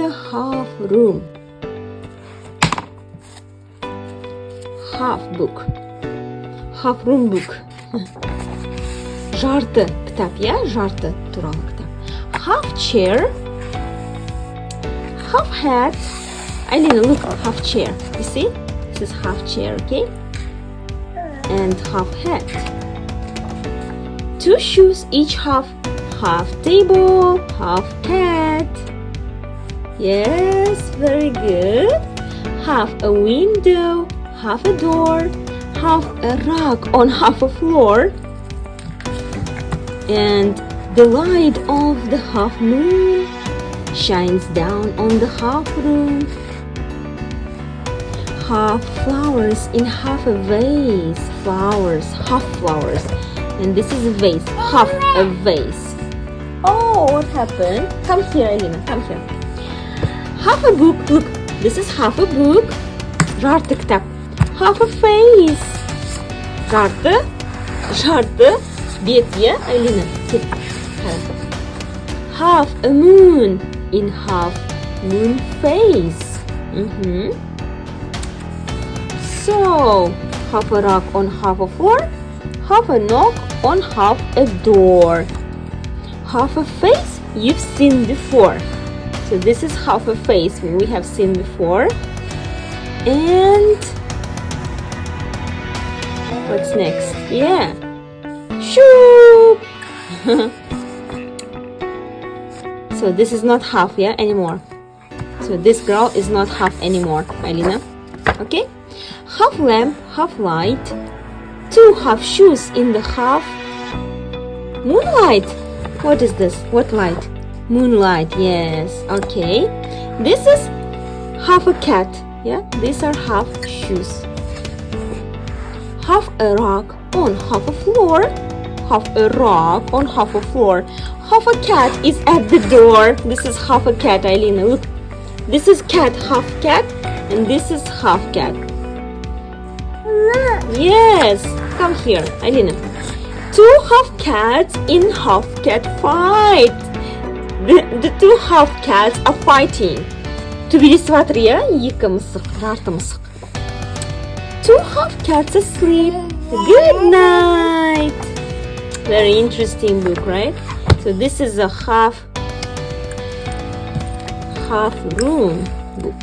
a half room. Half book. Half room book. Жарты кітап, я? Жарты туралы кітап. Half chair. Half hat. Alina, look, half chair. You see? This is half chair, okay? And half hat. Two shoes, each half. Half table, half cat. Yes, very good. Half a window, half a door, half a rug on half a floor. And the light of the half moon shines down on the half room. Half flowers in half a vase. Flowers, half flowers. And this is a vase, half a vase. Oh, what happened? Come here, Elena, come here. Half a book, look, this is half a book. Жарты кітап. Half a face. Жарты бет, yeah, Elena? Half a moon in half moon face. So, half a rug on half a floor, half a knock on half a door. Half a face you've seen before. So this is half a face we have seen before. And what's next? Yeah. Shoop. So this is not half, yeah, anymore. So this girl is not half anymore, Alina. Okay? Half lamp, half light. Two half shoes in the half moonlight. What is this? What light? Moonlight, yes. Okay. This is half a cat. Yeah, these are half shoes. Half a rock on half a floor. Half a rock on half a floor. Half a cat is at the door. This is half a cat, Alina. Look. This is cat, half cat. And this is half cat. Yes. Come here, Alina. Two half cats in half cat fight. The two half cats are fighting. Төбелесіп жатыр, иә? Екі мысық, жарты мысық. Two half cats asleep. Good night. Very interesting book, right? So this is a half room book.